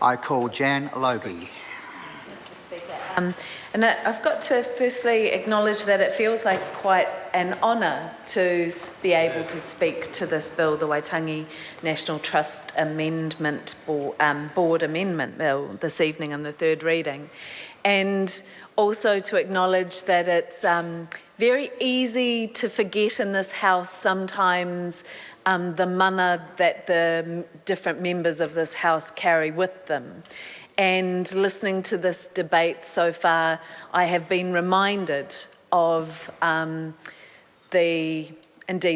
I call Jan Logie. And I've got to firstly acknowledge that it feels like quite an honour to be able to speak to this bill, the Waitangi National Trust Amendment Board Amendment Bill, this evening in the third reading. And also to acknowledge that it's very easy to forget in this House sometimes the mana that the different members of this House carry with them. And listening to this debate so far, I have been reminded of indeed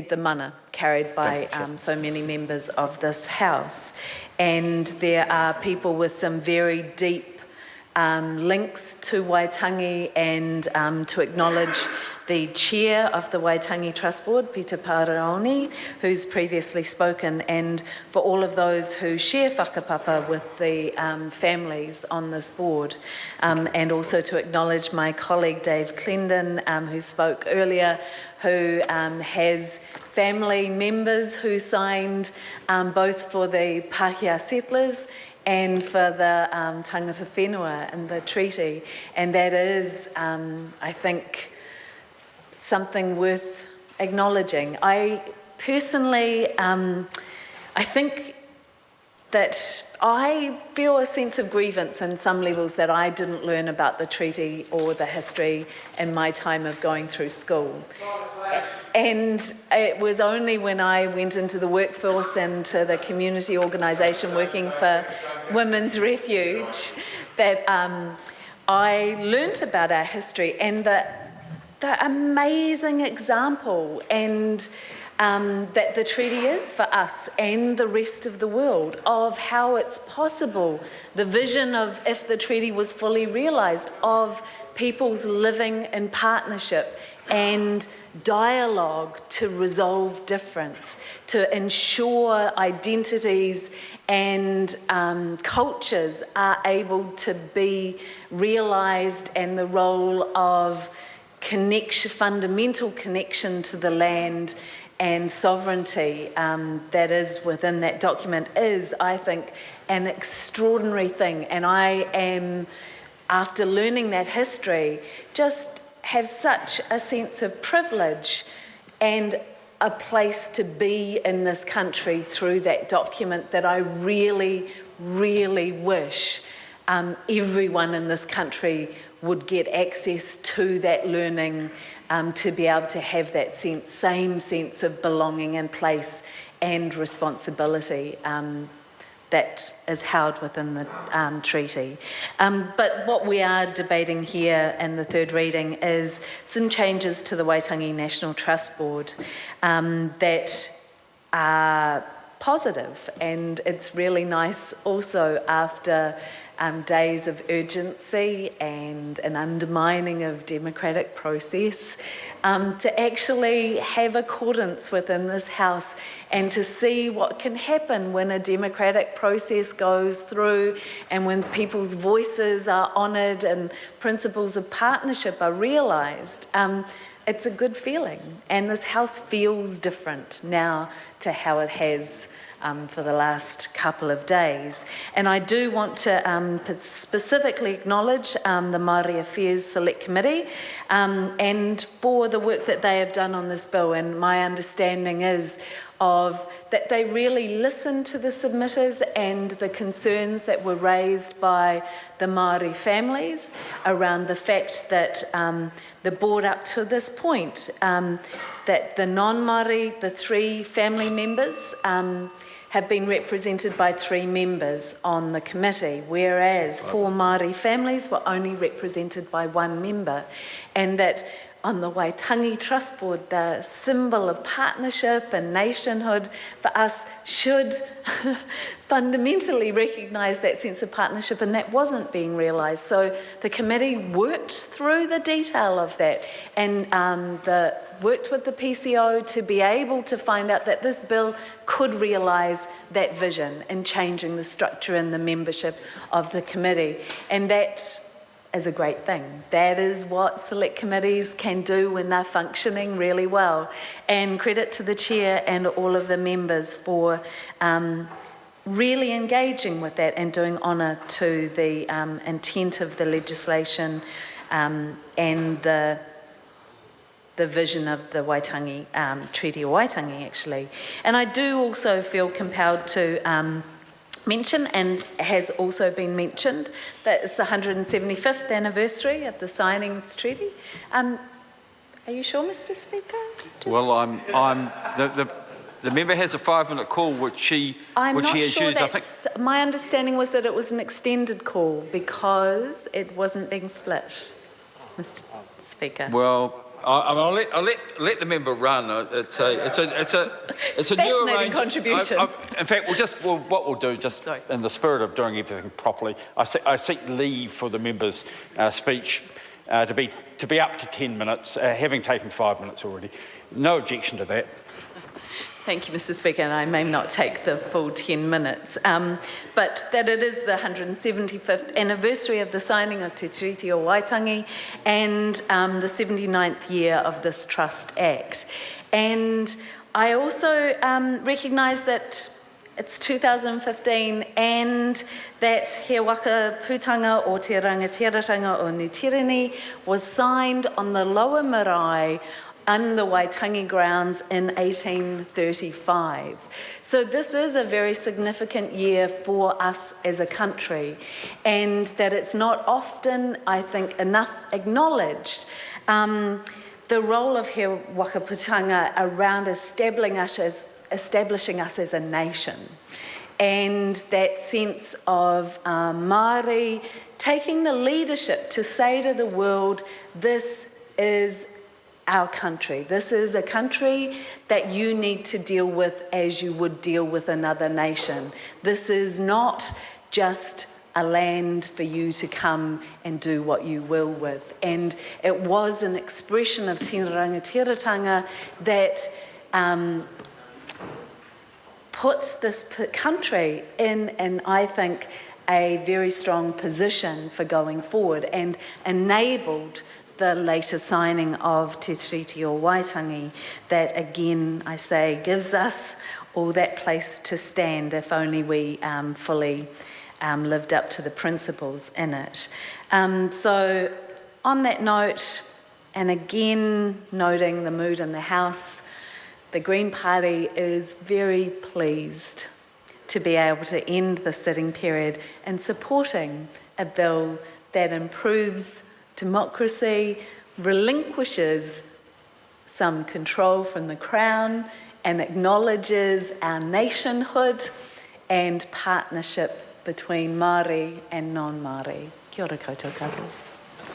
the mana carried by so many members of this House. And there are people with some very deep links to Waitangi, and to acknowledge the chair of the Waitangi Trust Board, Peter Paraoni, who's previously spoken, and for all of those who share whakapapa with the families on this board. And also to acknowledge my colleague Dave Clendon, who spoke earlier, who has family members who signed both for the Pākehā settlers and for the tangata whenua and the treaty. And that is, I think, something worth acknowledging. I personally, I think that I feel a sense of grievance in some levels that I didn't learn about the treaty or the history in my time of going through school. And it was only when I went into the workforce and to the community organisation working for Women's Refuge that I learnt about our history and the amazing example and that the treaty is for us and the rest of the world of how it's possible, the vision of, if the treaty was fully realised, of peoples living in partnership and dialogue to resolve difference, to ensure identities and cultures are able to be realised, and the role of fundamental connection to the land and sovereignty that is within that document is, I think, an extraordinary thing. And I am, after learning that history, just have such a sense of privilege and a place to be in this country through that document that I really, really wish everyone in this country would get access to that learning, to be able to have that same sense of belonging and place and responsibility that is held within the treaty. But what we are debating here in the third reading is some changes to the Waitangi National Trust Board that are positive, and it's really nice also after days of urgency and an undermining of democratic process to actually have accordance within this House and to see what can happen when a democratic process goes through and when people's voices are honoured and principles of partnership are realised. It's a good feeling, and this House feels different now to how it has for the last couple of days. And I do want to specifically acknowledge the Māori Affairs Select Committee and for the work that they have done on this bill. And my understanding is that they really listened to the submitters and the concerns that were raised by the Māori families around the fact that the board up to this point, that the non-Māori, the 3 family members, have been represented by 3 members on the committee, whereas 4 Māori families were only represented by 1 member, and that on the Waitangi Trust Board, the symbol of partnership and nationhood for us should fundamentally recognise that sense of partnership, and that wasn't being realised. So the committee worked through the detail of that and worked with the PCO to be able to find out that this bill could realise that vision in changing the structure and the membership of the committee. And that is a great thing. That is what select committees can do when they're functioning really well. And credit to the chair and all of the members for really engaging with that and doing honour to the intent of the legislation and the vision of the Waitangi, Treaty of Waitangi, actually. And I do also feel compelled to mention, and has also been mentioned, that it's the 175th anniversary of the signing of the treaty. Are you sure, Mr. Speaker? Well, the member has a 5-minute call, which she has sure used. That's, my understanding was that it was an extended call because it wasn't being split, Mr. Speaker. Well, I'll let the member run. It's a new fascinating contribution. In fact, what we'll do, just in the spirit of doing everything properly, I seek leave for the member's speech to be up to 10 minutes, having taken 5 minutes already. No objection to that. Thank you, Mr. Speaker, and I may not take the full 10 minutes, but that it is the 175th anniversary of the signing of Te Treaty o Waitangi and the 79th year of this Trust Act. And I also recognise that it's 2015 and that He Waka Putanga o Te Rangatiratanga o Nutirini was signed on the Lower Marae on the Waitangi grounds in 1835. So this is a very significant year for us as a country, and that it's not often, I think, enough acknowledged. The role of He Wakaputanga around establishing us as a nation, and that sense of Māori taking the leadership to say to the world, this is our country. This is a country that you need to deal with as you would deal with another nation. This is not just a land for you to come and do what you will with. And it was an expression of tēnā rangatiratanga that puts this country in, and I think, a very strong position for going forward and enabled the later signing of Te Treaty o Waitangi that, again, I say, gives us all that place to stand if only we fully lived up to the principles in it. So on that note, and again noting the mood in the House, the Green Party is very pleased to be able to end the sitting period and supporting a bill that improves democracy, relinquishes some control from the Crown and acknowledges our nationhood and partnership between Māori and non-Māori. Kia ora koutou katoa.